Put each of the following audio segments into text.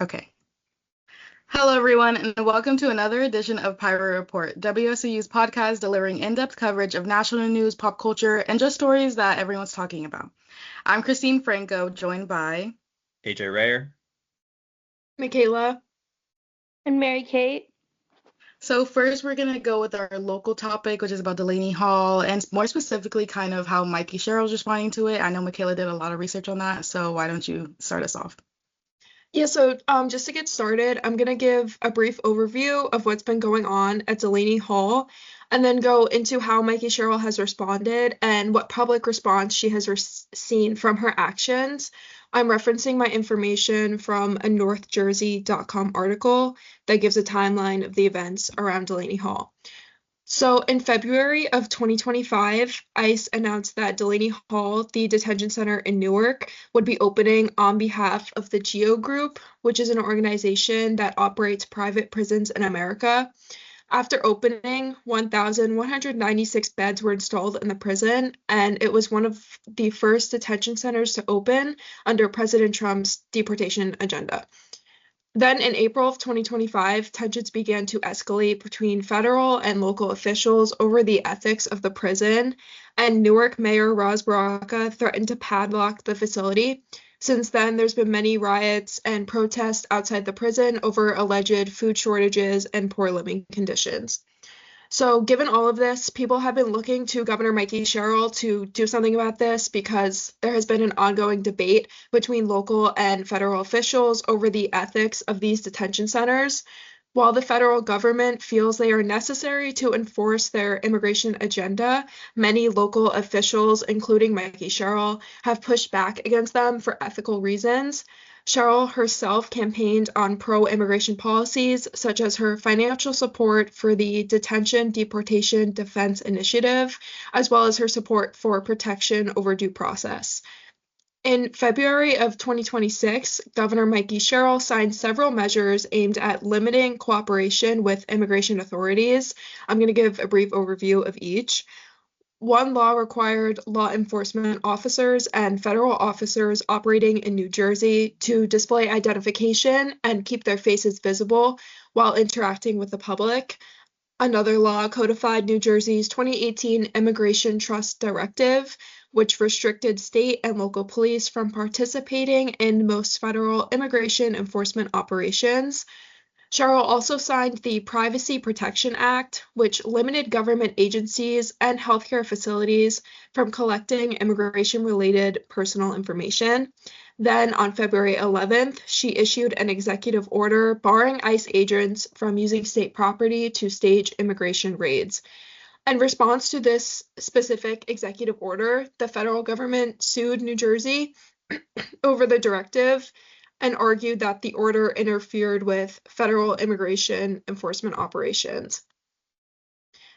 Okay. Hello, everyone, and welcome to another edition of Pirate Report, WSU's podcast delivering in-depth coverage of national news, pop culture, and just stories that everyone's talking about. I'm Christine Franco, joined by AJ Rayer. Michaela. And Mary Kate. So first, we're gonna go with our local topic, which is about Delaney Hall, and more specifically, kind of how Mikey Sherrill's responding to it. I know Michaela did a lot of research on that, so why don't you start us off? Yeah, so just to get started, I'm going to give a brief overview of what's been going on at Delaney Hall, and then go into how Mikey Sherrill has responded and what public response she has seen from her actions. I'm referencing my information from a NorthJersey.com article that gives a timeline of the events around Delaney Hall. So in February of 2025, ICE announced that Delaney Hall, the detention center in Newark, would be opening on behalf of the GEO Group, which is an organization that operates private prisons in America. After opening, 1,196 beds were installed in the prison, and it was one of the first detention centers to open under President Trump's deportation agenda. Then in April of 2025, tensions began to escalate between federal and local officials over the ethics of the prison, and Newark Mayor Ras Baraka threatened to padlock the facility. Since then, there's been many riots and protests outside the prison over alleged food shortages and poor living conditions. So given all of this, people have been looking to Governor Mikey Sherrill to do something about this because there has been an ongoing debate between local and federal officials over the ethics of these detention centers. While the federal government feels they are necessary to enforce their immigration agenda, many local officials, including Mikey Sherrill, have pushed back against them for ethical reasons. Sherrill herself campaigned on pro-immigration policies, such as her financial support for the Detention Deportation Defense Initiative, as well as her support for protection over due process. In February of 2026, Governor Mikey Sherrill signed several measures aimed at limiting cooperation with immigration authorities. I'm going to give a brief overview of each. One law required law enforcement officers and federal officers operating in New Jersey to display identification and keep their faces visible while interacting with the public. Another law codified New Jersey's 2018 Immigration Trust Directive, which restricted state and local police from participating in most federal immigration enforcement operations. Sherrill also signed the Privacy Protection Act, which limited government agencies and healthcare facilities from collecting immigration-related personal information. Then, on February 11th, she issued an executive order barring ICE agents from using state property to stage immigration raids. In response to this specific executive order, the federal government sued New Jersey over the directive and argued that the order interfered with federal immigration enforcement operations.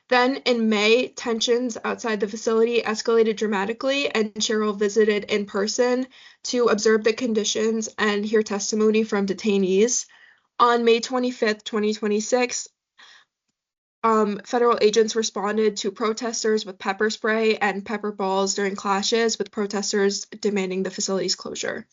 Then in May, tensions outside the facility escalated dramatically, and Sherrill visited in person to observe the conditions and hear testimony from detainees. On May 25th, 2026, federal agents responded to protesters with pepper spray and pepper balls during clashes with protesters demanding the facility's closure.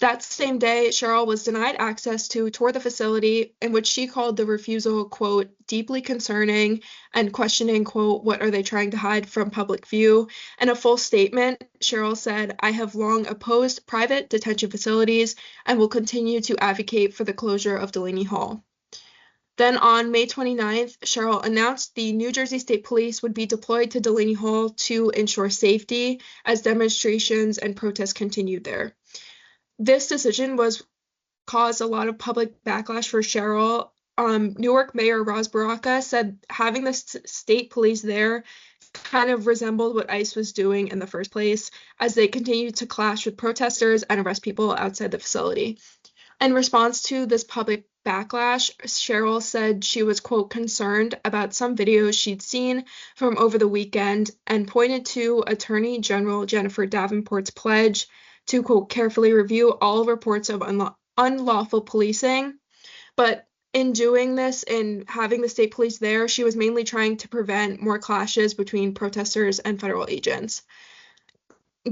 That same day, Sherrill was denied access to tour the facility, in which she called the refusal, quote, deeply concerning and questioning, quote, what are they trying to hide from public view? In a full statement, Sherrill said, I have long opposed private detention facilities and will continue to advocate for the closure of Delaney Hall. Then on May 29th, Sherrill announced the New Jersey State Police would be deployed to Delaney Hall to ensure safety as demonstrations and protests continued there. This decision caused a lot of public backlash for Sherrill. Newark Mayor Ras Baraka said having the state police there kind of resembled what ICE was doing in the first place, as they continued to clash with protesters and arrest people outside the facility. In response to this public backlash, Sherrill said she was, quote, concerned about some videos she'd seen from over the weekend and pointed to Attorney General Jennifer Davenport's pledge to, quote, carefully review all reports of unlawful policing. But in doing this, in having the state police there, she was mainly trying to prevent more clashes between protesters and federal agents.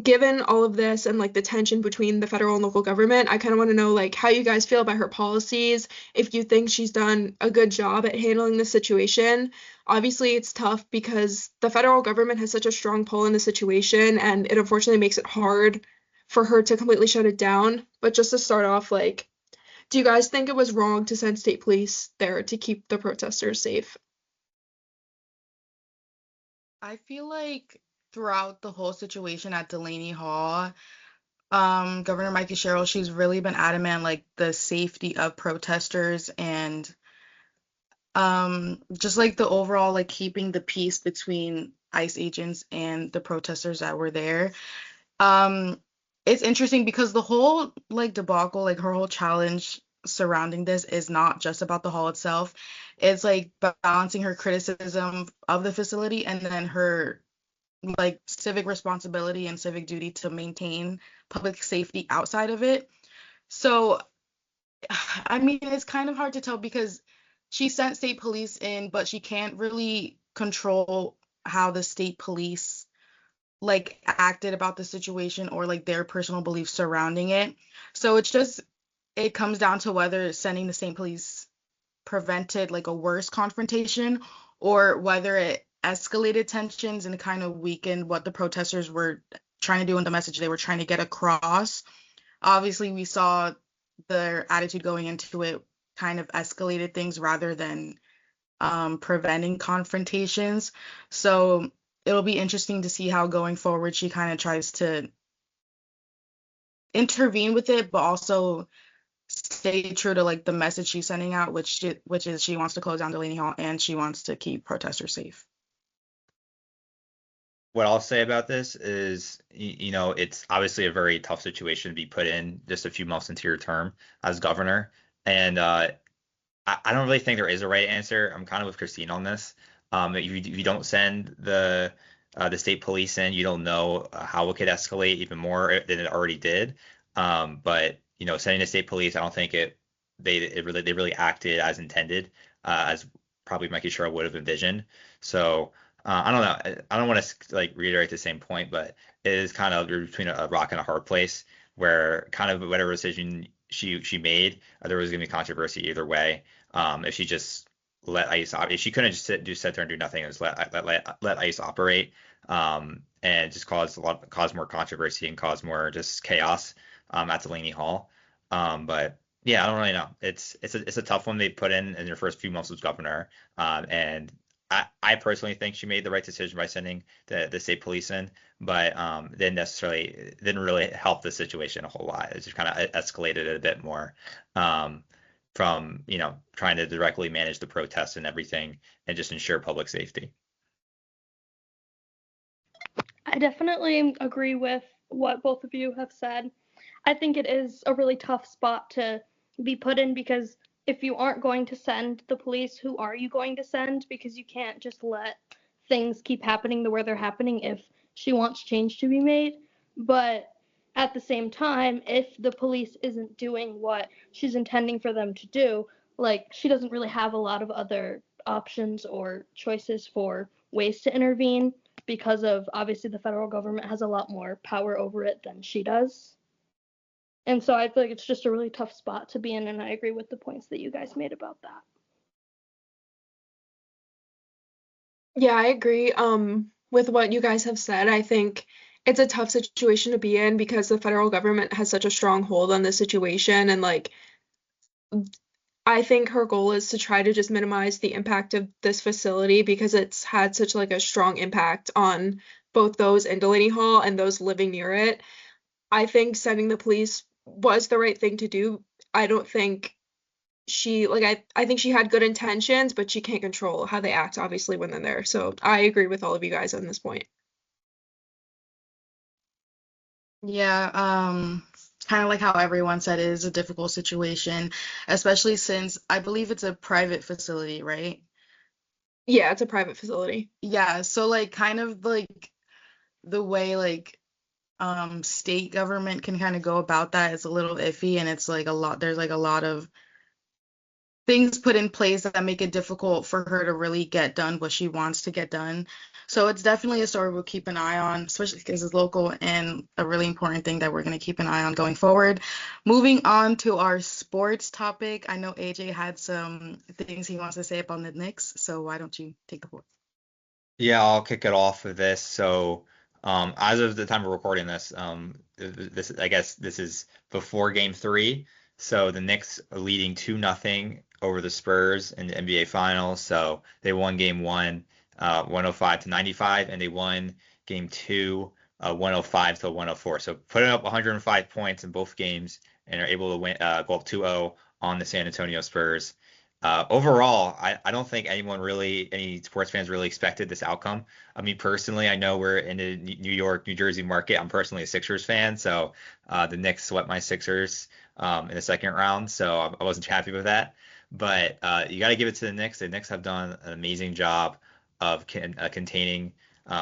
given all of this and like the tension between the federal and local government, I kind of want to know like how you guys feel about her policies, if you think she's done a good job at handling the situation. Obviously, it's tough because the federal government has such a strong pull in the situation, and it unfortunately makes it hard for her to completely shut it down. But just to start off, like, do you guys think it was wrong to send state police there to keep the protesters safe? I feel like throughout the whole situation at Delaney Hall, Governor Mikey Sherrill, she's really been adamant like the safety of protesters and just like the overall like keeping the peace between ICE agents and the protesters that were there. Um, it's interesting because the whole like debacle, like her whole challenge surrounding this is not just about the hall itself. It's like balancing her criticism of the facility and then her like civic responsibility and civic duty to maintain public safety outside of it. So, I mean, it's kind of hard to tell because she sent state police in, but she can't really control how the state police like acted about the situation or like their personal beliefs surrounding it. So it comes down to whether sending the state police prevented like a worse confrontation or whether it escalated tensions and kind of weakened what the protesters were trying to do and the message they were trying to get across. Obviously, we saw their attitude going into it kind of escalated things rather than preventing confrontations. So it'll be interesting to see how going forward she kind of tries to intervene with it, but also stay true to like the message she's sending out, which is she wants to close down Delaney Hall and she wants to keep protesters safe. What I'll say about this is, it's obviously a very tough situation to be put in just a few months into your term as governor. And I don't really think there is a right answer. I'm kind of with Christine on this. If you don't send the state police in, you don't know how it could escalate even more than it already did. But sending the state police, I don't think they really acted as intended, as probably Mikey Sherrill would have envisioned. So I don't know. I don't want to like reiterate the same point, but it is kind of you're between a rock and a hard place where kind of whatever decision she made, there was going to be controversy either way. If she just let ICE, if she couldn't just sit there and do nothing and just let ICE operate, and just cause more controversy and cause more just chaos, at Delaney Hall. But yeah, I don't really know. It's a tough one they put in your first few months as governor. And I personally think she made the right decision by sending the state police in, but didn't really help the situation a whole lot. It just kind of escalated it a bit more, from trying to directly manage the protests and everything and just ensure public safety. I definitely agree with what both of you have said. I think it is a really tough spot to be put in because if you aren't going to send the police, who are you going to send? Because you can't just let things keep happening the way they're happening if she wants change to be made. But at the same time, if the police isn't doing what she's intending for them to do, like she doesn't really have a lot of other options or choices for ways to intervene because of obviously the federal government has a lot more power over it than she does. And so I feel like it's just a really tough spot to be in, and I agree with the points that you guys made about that. Yeah, I agree with what you guys have said. I think it's a tough situation to be in because the federal government has such a strong hold on the situation and like I think her goal is to try to just minimize the impact of this facility because it's had such like a strong impact on both those in Delaney Hall and those living near it. I think sending the police was the right thing to do. I don't think I think she had good intentions, but she can't control how they act obviously when they're there. So I agree with all of you guys on this point. Yeah, kind of like how everyone said, it is a difficult situation, especially since I believe it's a private facility, right? Yeah, it's a private facility. Yeah, so like kind of like the way like state government can kind of go about that is a little iffy and it's like a lot there's like a lot of things put in place that make it difficult for her to really get done what she wants to get done. So it's definitely a story we'll keep an eye on, especially because it's local and a really important thing that we're going to keep an eye on going forward. Moving on to our sports topic, I know AJ had some things he wants to say about the Knicks, so why don't you take the floor? Yeah, I'll kick it off with this. So, as of the time of recording this, this I guess this is before Game 3. So the Knicks are leading 2-0 over the Spurs in the NBA Finals. So they won Game 1, 105-95, and they won Game 2, 105-104. So putting up 105 points in both games and are able to win, go up 2-0 on the San Antonio Spurs. Overall, I don't think any sports fans really expected this outcome. I mean, personally, I know we're in the New York, New Jersey market. I'm personally a Sixers fan, so the Knicks swept my Sixers in the second round, so I wasn't happy with that. But you got to give it to the Knicks. The Knicks have done an amazing job of containing,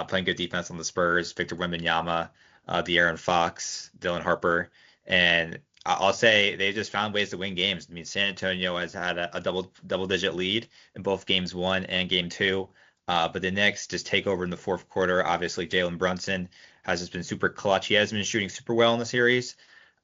playing good defense on the Spurs. Victor Wembanyama, De'Aaron Fox, Dylan Harper, and I'll say they just found ways to win games. I mean, San Antonio has had a double digit lead in both games 1 and game 2. But the Knicks just take over in the fourth quarter. Obviously, Jalen Brunson has just been super clutch. He has been shooting super well in the series.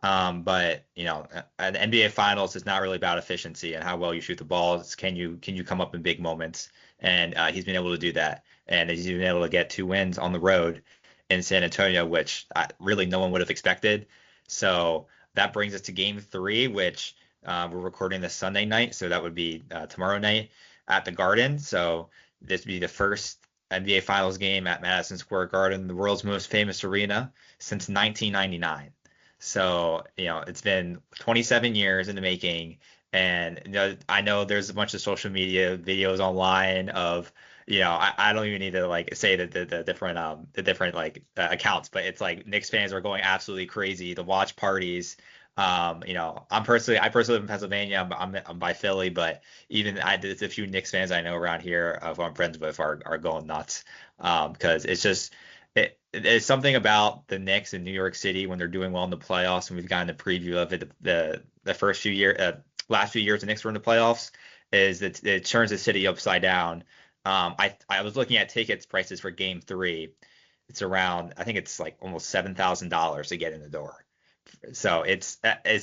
But an NBA Finals is not really about efficiency and how well you shoot the ball. It's can you come up in big moments? And he's been able to do that. And he's been able to get 2 wins on the road in San Antonio, which really no one would have expected. So that brings us to Game 3, which we're recording this Sunday night, so that would be tomorrow night at the Garden. So this would be the first NBA Finals game at Madison Square Garden, the world's most famous arena, since 1999. So, it's been 27 years in the making. And I know there's a bunch of social media videos online of, I don't even need to like say that the different like accounts, but it's like Knicks fans are going absolutely crazy. The watch parties. I personally live in Pennsylvania. I'm by Philly, but even there's a few Knicks fans I know around here who I'm friends with are going nuts. Because it's something about the Knicks in New York City when they're doing well in the playoffs, and we've gotten a preview of it the first few years, last few years the Knicks were in the playoffs, is that it turns the city upside down. I was looking at tickets prices for Game 3. It's around, I think it's like almost $7,000 to get in the door. So it's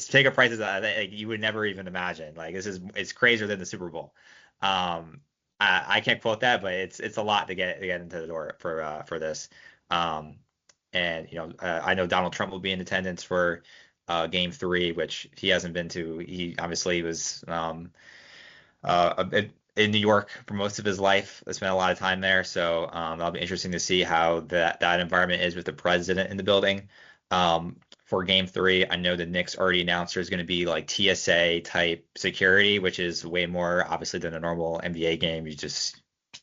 ticket prices that like, you would never even imagine. Like it's crazier than the Super Bowl. I can't quote that, but it's a lot to get into the door for this. Um, and I know Donald Trump will be in attendance for Game 3, which he hasn't been to. He obviously was in New York for most of his life. I spent a lot of time there, so that'll be interesting to see how that environment is with the president in the building. For Game 3, I know the Knicks already announced there's going to be like TSA type security, which is way more obviously than a normal NBA game. You just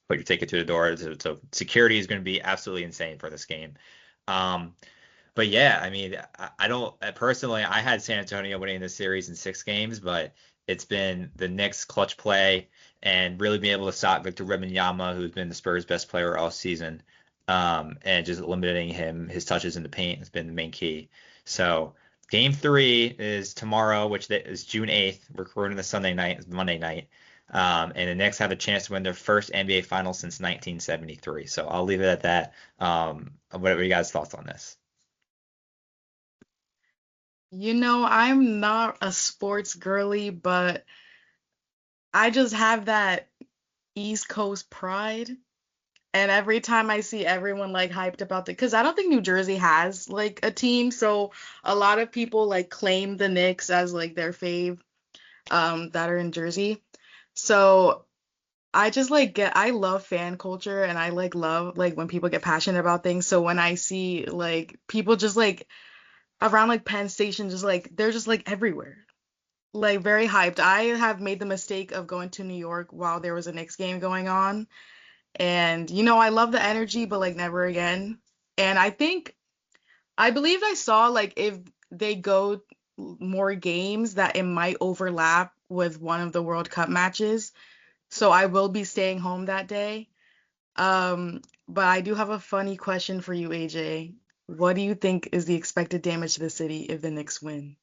put your ticket to the door. So security is going to be absolutely insane for this game. Um, but yeah, I mean, I don't personally. I had San Antonio winning this series in 6 games, but it's been the Knicks' clutch play and really being able to stop Victor Wembanyama, who's been the Spurs' best player all season, and just limiting his touches in the paint has been the main key. So Game 3 is tomorrow, which is June 8th. We're recording this Sunday night, it's Monday night. And the Knicks have a chance to win their first NBA Finals since 1973. So I'll leave it at that. What are you guys' thoughts on this? I'm not a sports girly, but I just have that East Coast pride. And every time I see everyone like hyped about because I don't think New Jersey has like a team, so a lot of people like claim the Knicks as like their fave, that are in Jersey. So I love fan culture and I like love like when people get passionate about things. So when I see like people just like around like Penn Station, just like they're just like everywhere, like very hyped. I have made the mistake of going to New York while there was a Knicks game going on. And I love the energy, but like never again. And I believe I saw like if they go more games that it might overlap with one of the World Cup matches. So I will be staying home that day. But I do have a funny question for you, AJ. What do you think is the expected damage to the city if the Knicks win?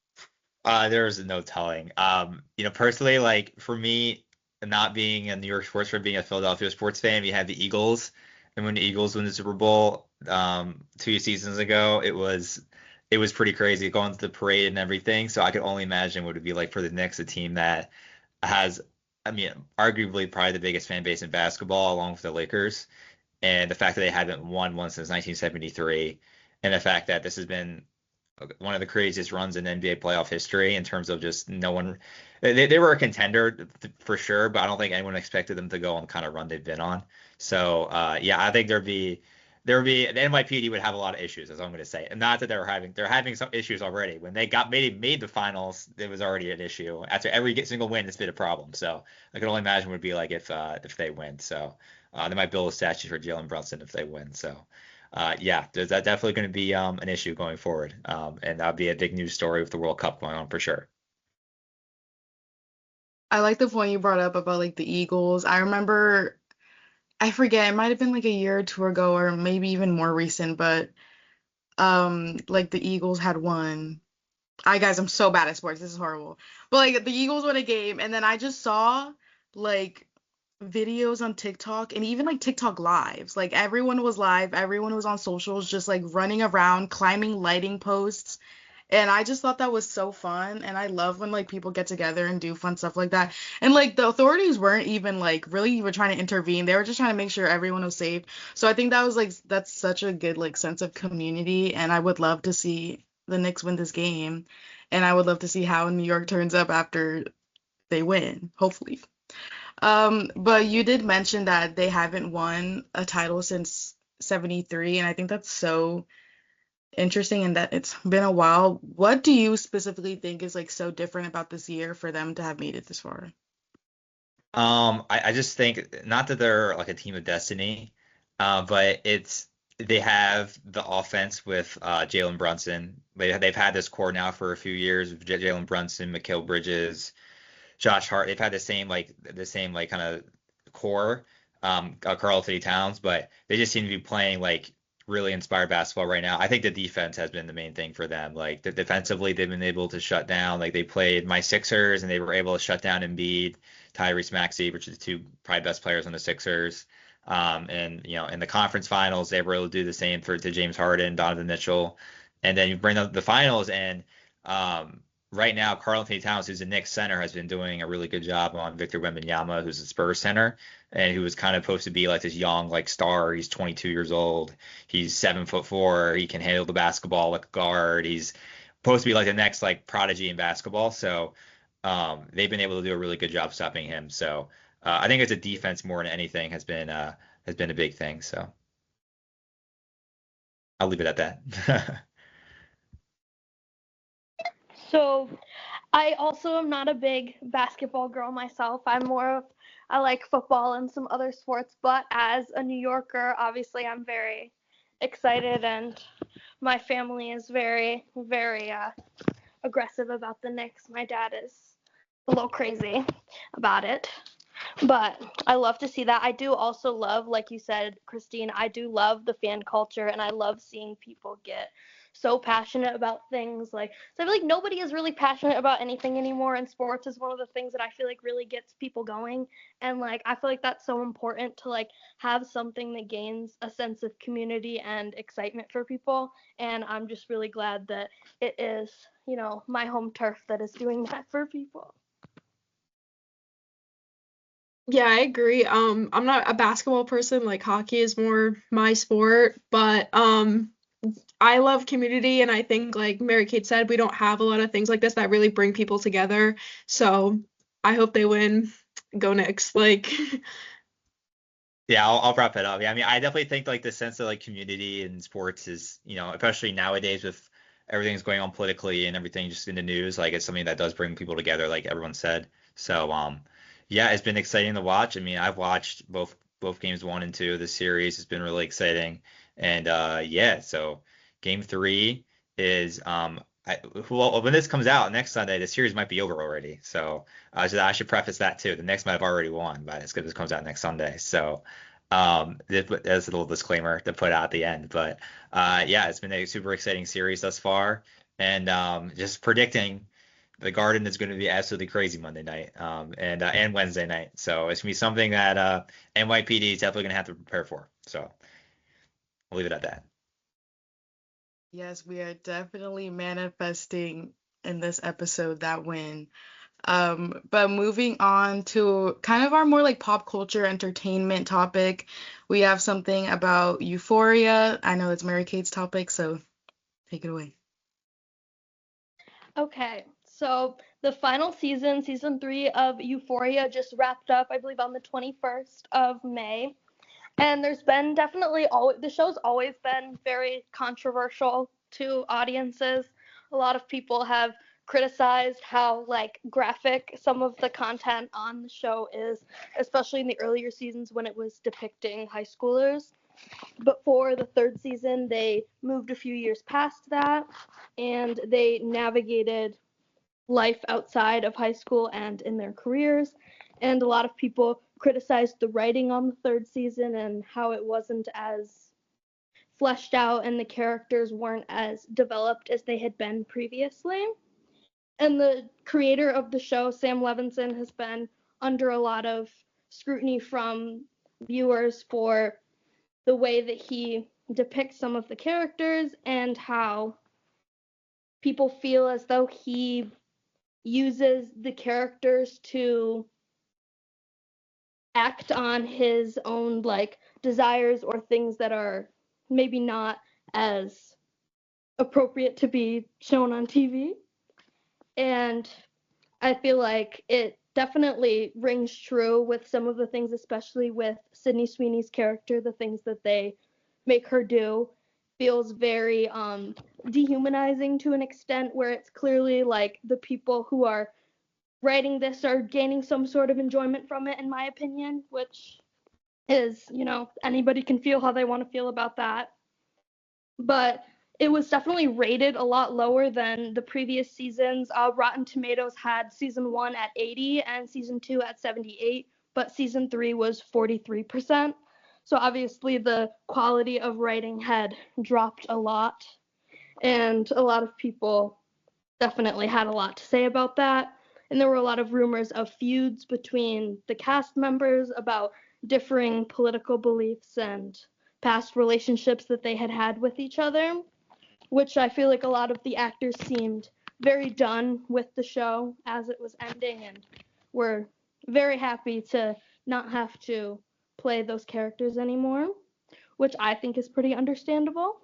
There's no telling. Personally, like for me, not being a New York sports fan, being a Philadelphia sports fan, we had the Eagles, and when the Eagles won the Super Bowl 2 seasons ago, it was pretty crazy going to the parade and everything. So I could only imagine what it would be like for the Knicks, a team that has, I mean, arguably probably the biggest fan base in basketball, along with the Lakers, and the fact that they haven't won one since 1973, and the fact that this has been one of the craziest runs in NBA playoff history in terms of just no one. They were a contender for sure, but I don't think anyone expected them to go on the kind of run they've been on. So yeah, I think there would be the NYPD would have a lot of issues, as I'm going to say, and not that they're having some issues already. When they made the finals, it was already an issue. After every single win, it's been a problem. So I can only imagine what it'd be like if they win. So they might build a statue for Jalen Brunson if they win. So yeah, there's that definitely going to be an issue going forward, and that'll be a big news story with the World Cup going on for sure. I like the point you brought up about like the Eagles. I remember, I forget, it might have been like a year or two ago, or maybe even more recent, but like the Eagles had won. I guys, I'm so bad at sports. This is horrible. But like the Eagles won a game, and then I just saw like videos on TikTok and even like TikTok lives. Like everyone was live, everyone was on socials, just like running around, climbing lighting posts. And I just thought that was so fun. And I love when like people get together and do fun stuff like that. And like the authorities weren't even like really even trying to intervene. They were just trying to make sure everyone was safe. So I think that was like that's such a good like sense of community. And I would love to see the Knicks win this game. And I would love to see how New York turns up after they win, hopefully. But you did mention that they haven't won a title since 73, and I think that's so interesting and that it's been a while. What do you specifically think is like so different about this year for them to have made it this far? I just think not that they're like a team of destiny, but they have the offense with Jalen Brunson. They've had this core now for a few years with Jalen Brunson, Mikal Bridges, Josh Hart. They've had the same kind of core, Karl Anthony Towns, but they just seem to be playing like really inspired basketball right now. I think the defense has been the main thing for them. Like defensively, they've been able to shut down. Like they played my Sixers and they were able to shut down Embiid, Tyrese Maxey, which are the two probably best players on the Sixers. And in the conference finals, they were able to do the same to James Harden, Donovan Mitchell, and then you bring up the finals and right now, Karl Anthony Towns, who's the Knicks center, has been doing a really good job on Victor Wembanyama, who's the Spurs center, and who was kind of supposed to be like this young like star. He's 22 years old. He's 7'4". He can handle the basketball like a guard. He's supposed to be like the next like prodigy in basketball. So they've been able to do a really good job stopping him. So I think it's a defense more than anything has been a big thing. So I'll leave it at that. So I also am not a big basketball girl myself. I like football and some other sports, but as a New Yorker, obviously I'm very excited and my family is very, very aggressive about the Knicks. My dad is a little crazy about it. But I love to see that. I do also love, like you said, Christine, I do love the fan culture and I love seeing people get so passionate about things. So I feel like nobody is really passionate about anything anymore, and sports is one of the things that I feel like really gets people going. And I feel like that's so important to have something that gains a sense of community and excitement for people. And I'm just really glad that it is, my home turf that is doing that for people. Yeah, I agree. I'm not a basketball person, like hockey is more my sport, but I love community and I think like Mary Kate said, we don't have a lot of things like this that really bring people together. So I hope they win. Go Knicks. Yeah, I'll wrap it up. Yeah, I mean, I definitely think like the sense of like community in sports is, especially nowadays with everything that's going on politically and everything just in the news, like it's something that does bring people together, like everyone said. So, yeah, it's been exciting to watch. I mean, I've watched both games 1 and 2 of the series. It's been really exciting, and yeah, so game 3 is well, when this comes out next Sunday, the series might be over already. So I should preface that too. The Knicks might have already won, but it's good this comes out next Sunday. So there's a little disclaimer to put out at the end. But yeah, it's been a super exciting series thus far, and just predicting the Garden is going to be absolutely crazy Monday night, and Wednesday night. So it's gonna be something that NYPD is definitely gonna have to prepare for. So I'll leave it at that. Yes, we are definitely manifesting in this episode that win. But moving on to kind of our more like pop culture entertainment topic, we have something about Euphoria. I know it's Mary Kate's topic, so take it away. Okay, so the final season, season 3 of Euphoria, just wrapped up, I believe, on the 21st of May. And there's been definitely the show's always been very controversial to audiences. A lot of people have criticized how like graphic some of the content on the show is, especially in the earlier seasons when it was depicting high schoolers. But for the third season, they moved a few years past that and they navigated life outside of high school and in their careers. And a lot of people criticized the writing on the third season and how it wasn't as fleshed out and the characters weren't as developed as they had been previously. And the creator of the show, Sam Levinson, has been under a lot of scrutiny from viewers for the way that he depicts some of the characters and how people feel as though he uses the characters to act on his own like desires or things that are maybe not as appropriate to be shown on TV. And I feel like it definitely rings true with some of the things, especially with Sydney Sweeney's character, the things that they make her do feels very dehumanizing to an extent where it's clearly like the people who are writing this are gaining some sort of enjoyment from it, in my opinion, which is, anybody can feel how they want to feel about that. But it was definitely rated a lot lower than the previous seasons. Rotten Tomatoes had season 1 at 80 and season 2 at 78, but season 3 was 43%. So obviously the quality of writing had dropped a lot, and a lot of people definitely had a lot to say about that. And there were a lot of rumors of feuds between the cast members about differing political beliefs and past relationships that they had had with each other, which I feel like a lot of the actors seemed very done with the show as it was ending and were very happy to not have to play those characters anymore, which I think is pretty understandable.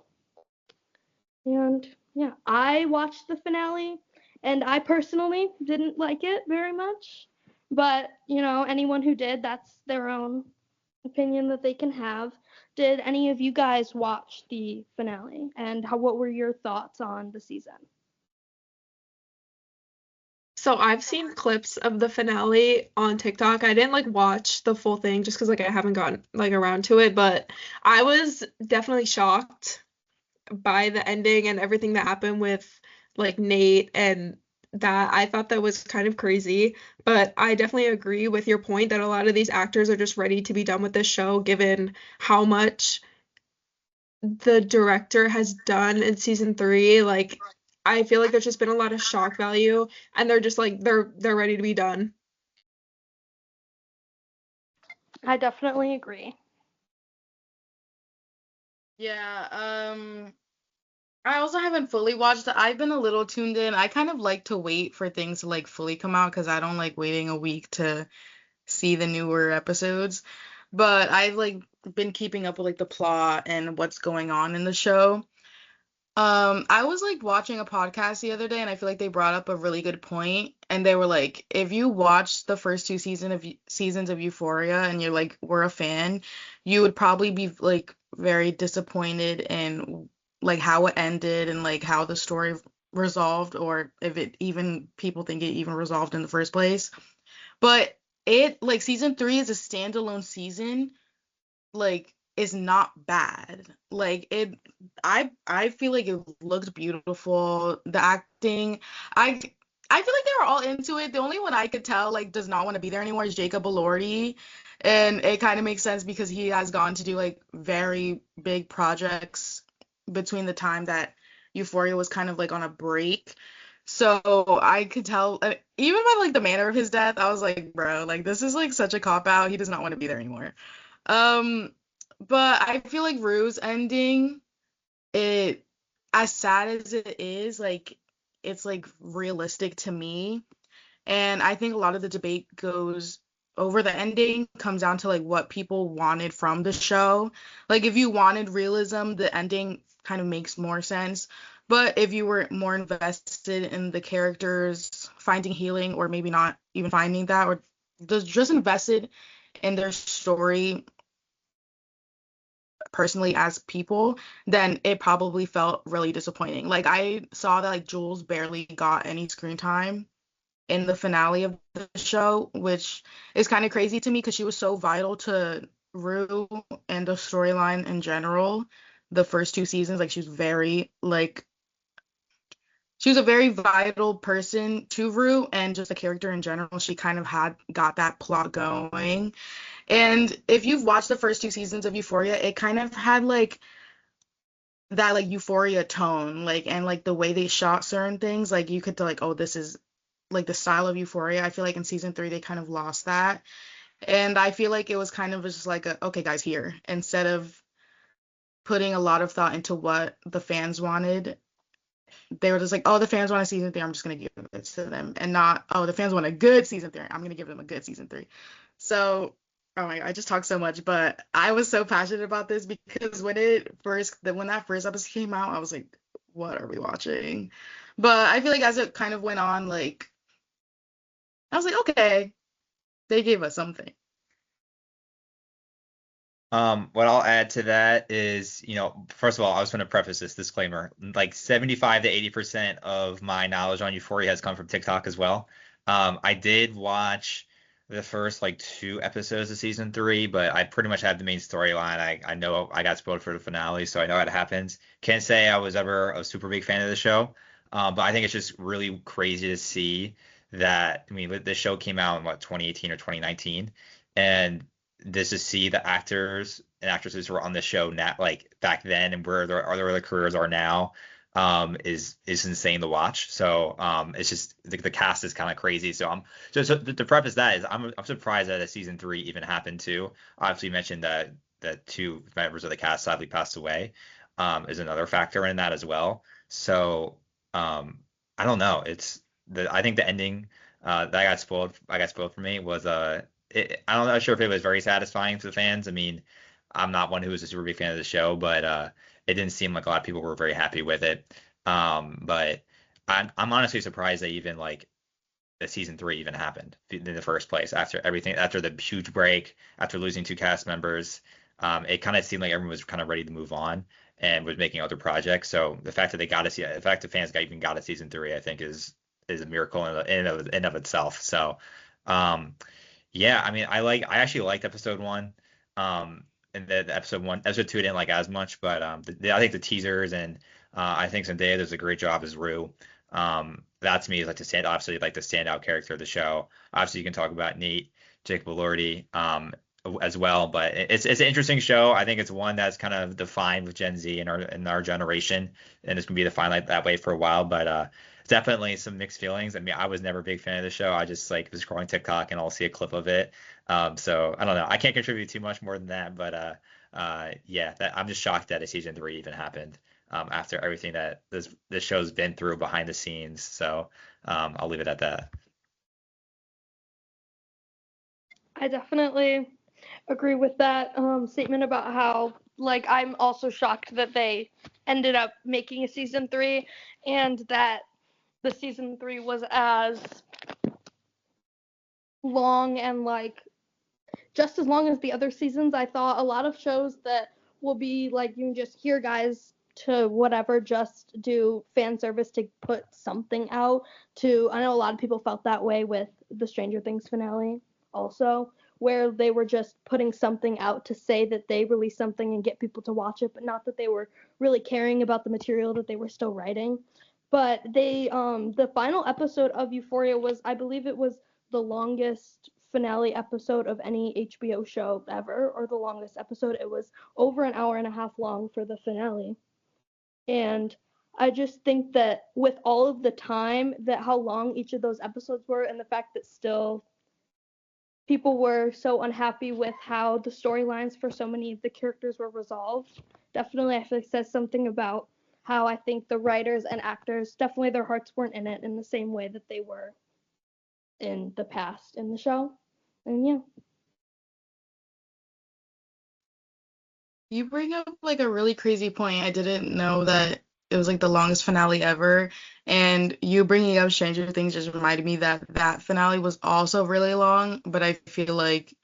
And yeah, I watched the finale and I personally didn't like it very much. But, anyone who did, that's their own opinion that they can have. Did any of you guys watch the finale? And what were your thoughts on the season? So I've seen clips of the finale on TikTok. I didn't like watch the full thing just because like I haven't gotten like around to it, but I was definitely shocked by the ending and everything that happened with like Nate, and that I thought that was kind of crazy. But I definitely agree with your point that a lot of these actors are just ready to be done with this show given how much the director has done in season 3. Like I feel like there's just been a lot of shock value and they're just like they're ready to be done. I definitely agree. Yeah, I also haven't fully watched it. I've been a little tuned in. I kind of like to wait for things to like fully come out because I don't like waiting a week to see the newer episodes. But I've like been keeping up with like the plot and what's going on in the show. I was like watching a podcast the other day and I feel like they brought up a really good point. And they were like, if you watched the first two seasons of Euphoria and you're like, we're a fan, you would probably be like very disappointed in like how it ended and like how the story resolved, or if it even people think it even resolved in the first place. But it like season 3 is a standalone season, like is not bad. Like I feel like it looked beautiful. The acting, I I feel like they were all into it. The only one I could tell like does not want to be there anymore is Jacob Elordi. And it kind of makes sense because he has gone to do like very big projects between the time that Euphoria was kind of like on a break. So I could tell, even by like the manner of his death, I was like, bro, like this is like such a cop out. He does not want to be there anymore. Um, but I feel like Rue's ending, it as sad as it is, like it's like realistic to me. And I think a lot of the debate goes over the ending, comes down to like what people wanted from the show. Like if you wanted realism, the ending kind of makes more sense. But if you were more invested in the characters finding healing, or maybe not even finding that, or just invested in their story personally as people, then it probably felt really disappointing. Like I saw that like Jules barely got any screen time in the finale of the show, which is kind of crazy to me because she was so vital to Rue and the storyline in general. The first two seasons, like she was a very vital person to Rue and just the character in general. She kind of had got that plot going. And if you've watched the first two seasons of Euphoria, it kind of had like that like Euphoria tone, like and like the way they shot certain things, like you could tell like, oh, this is like the style of Euphoria. I feel like in season three they kind of lost that. And I feel like it was kind of just like a, okay, guys, here. Instead of putting a lot of thought into what the fans wanted, they were just like, oh, the fans want a season three, I'm just gonna give it to them. And not, oh, the fans want a good season three, I'm gonna give them a good season three. So, oh my God, I just talked so much, but I was so passionate about this because when that first episode came out, I was like, what are we watching? But I feel like as it kind of went on, like I was like, okay, they gave us something. What I'll add to that is, first of all, I was going to preface this disclaimer. Like 75 to 80% of my knowledge on Euphoria has come from TikTok as well. I did watch the first like two episodes of season three, but I pretty much have the main storyline. I know I got spoiled for the finale, so I know it happens. Can't say I was ever a super big fan of the show, but I think it's just really crazy to see that. I mean, the show came out in what 2018 or 2019, and just to see the actors and actresses who were on the show now, like back then, and where their careers are now, is insane to watch. So it's just the cast is kind of crazy. So so to preface that is I'm surprised that a season three even happened too. Obviously, you mentioned that two members of the cast sadly passed away, is another factor in that as well. So I don't know. I think the ending that I got spoiled for me was I'm not sure if it was very satisfying to the fans. I mean, I'm not one who was a super big fan of the show, but it didn't seem like a lot of people were very happy with it. But I'm honestly surprised that even like the season three even happened in the first place after everything, after the huge break, after losing two cast members. It kind of seemed like everyone was kind of ready to move on and was making other projects. So the fact the fans even got a season three, I think is a miracle in of itself. So, um, yeah, I mean, I actually liked episode one. And the episode two I didn't like as much, but I think the teasers and I think Zendaya does a great job as Rue. That to me is obviously like the standout character of the show. Obviously, you can talk about Nate, Jacob Elordi, as well, but it's an interesting show. I think it's one that's kind of defined with Gen Z in our generation, and it's gonna be defined like that way for a while. But definitely some mixed feelings. I mean, I was never a big fan of the show. I just like was scrolling TikTok and I'll see a clip of it. So I don't know. I can't contribute too much more than that, but yeah, I'm just shocked that a season three even happened after everything that this show's been through behind the scenes. So I'll leave it at that. I definitely agree with that statement about how, like, I'm also shocked that they ended up making a season three and that the season three was as long and, like, just as long as the other seasons. I thought a lot of shows that will be like, you can just hear guys to whatever, just do fan service to put something out. I know a lot of people felt that way with the Stranger Things finale also, where they were just putting something out to say that they released something and get people to watch it, but not that they were really caring about the material that they were still writing. But the final episode of Euphoria was, I believe it was the longest finale episode of any HBO show ever, or the longest episode. It was over an hour and a half long for the finale. And I just think that with all of the time, that how long each of those episodes were, and the fact that still people were so unhappy with how the storylines for so many of the characters were resolved, definitely I feel like says something about how I think the writers and actors, definitely their hearts weren't in it in the same way that they were in the past in the show. And yeah. You bring up like a really crazy point. I didn't know that it was like the longest finale ever. And you bringing up Stranger Things just reminded me that that finale was also really long, but I feel like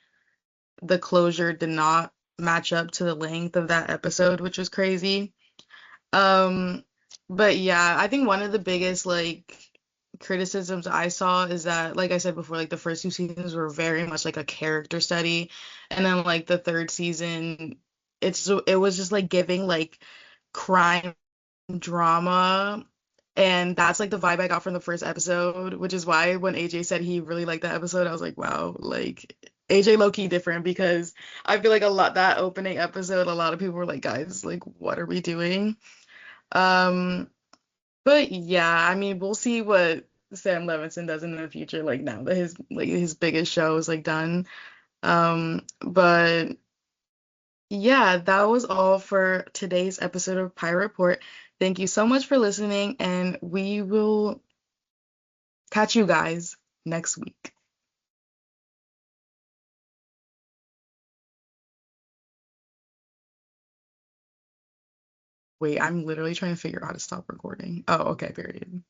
the closure did not match up to the length of that episode, which was crazy. Um, but yeah, I think one of the biggest like criticisms I saw is that, like I said before, like the first two seasons were very much like a character study, and then like the third season, it was just like giving like crime drama, and that's like the vibe I got from the first episode, which is why when AJ said he really liked that episode, I was like, wow, like AJ low-key different because I feel like a lot that opening episode, a lot of people were like, guys, like what are we doing? Um, but yeah, I mean, we'll see what Sam Levinson does in the future, like now that his biggest show is like done. But yeah, that was all for today's episode of Pirate Report. Thank you so much for listening, and we will catch you guys next week. Wait, I'm literally trying to figure out how to stop recording. Oh, okay, period.